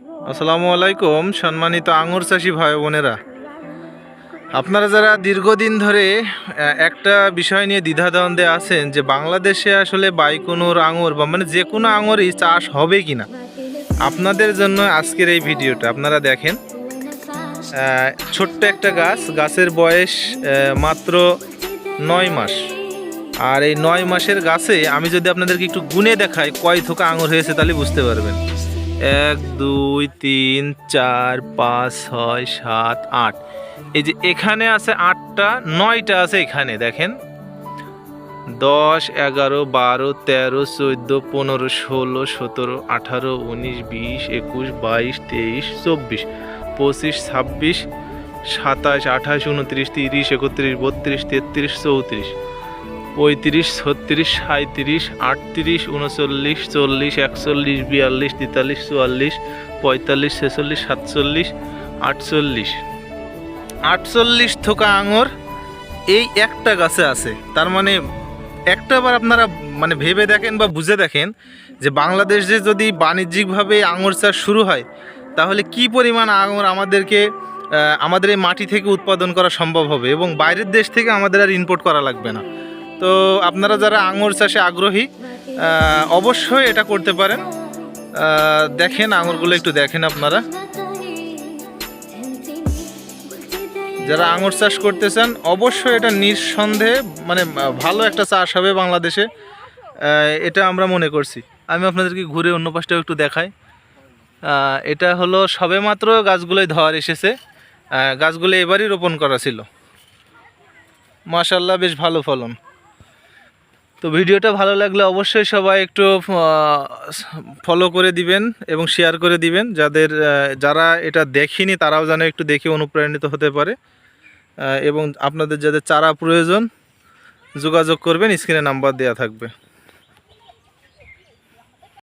আসসালামু আলাইকুম সম্মানিত আঙুর চাষি ভাই বোনেরা, আপনারা যারা দীর্ঘদিন ধরে একটা বিষয় নিয়ে দ্বিধাদ্বন্দ্বে আছেন যে বাংলাদেশে আসলে বাইকুনুর আঙুর বা মানে যে কোনো আঙুরই চাষ হবে কিনা, আপনাদের জন্য আজকের এই ভিডিওটা। আপনারা দেখেন, ছোট্ট একটা গাছের বয়স মাত্র 9 মাস। আর এই 9 মাসের গাছে আমি যদি আপনাদেরকে একটু গুনে দেখাই কয় থোকা আঙুর হয়েছে, তাহলে বুঝতে পারবেন। 1 2 3 4 5 6 7 8, এই যে এখানে আছে 8টা, 9টা আছে এখানে। দেখেন 10 11 12 13 14 15 16 17 18 19 20 21 22 23 24 25 26 27 28 29 30 31 32 33 34 35 36 37 38 39 40 41 42 43 44 45 46 47 48 48 থোকা আঙুর এই একটা গাছে আছে। তার মানে একটাবার আপনারা মানে ভেবে দেখেন বা বুঝে দেখেন যে বাংলাদেশে যদি বাণিজ্যিকভাবে আঙুর চাষ শুরু হয়, তাহলে কি পরিমাণ আঙুর আমাদের এই মাটি থেকে উৎপাদন করা সম্ভব হবে এবং বাইরের দেশ থেকে আমাদের আর ইম্পোর্ট করা লাগবে না। তো আপনারা যারা আঙুর চাষে আগ্রহী, অবশ্যই এটা করতে পারেন। দেখেন আঙুরগুলো একটু দেখেন আপনারা, যারা আঙুর চাষ করতে চান অবশ্যই এটা নিঃসন্দেহে মানে ভালো একটা চাষ হবে বাংলাদেশে, এটা আমরা মনে করছি। আমি আপনাদেরকে ঘুরে অন্য পাশটাও একটু দেখাই। এটা হলো সবেমাত্র গাছগুলোই ধর এসেছে, গাছগুলো এবারই রোপণ করা ছিল। মাশাআল্লাহ, বেশ ভালো ফলন। তো ভিডিওটা ভালো লাগলে অবশ্যই সবাই একটু ফলো করে দিবেন এবং শেয়ার করে দিবেন, যারা এটা দেখেনি তারাও যেন একটু দেখে অনুপ্রাণিত হতে পারে। এবং আপনাদের যাদের চারা প্রয়োজন যোগাযোগ করবেন, স্ক্রিনে নাম্বার দেওয়া থাকবে।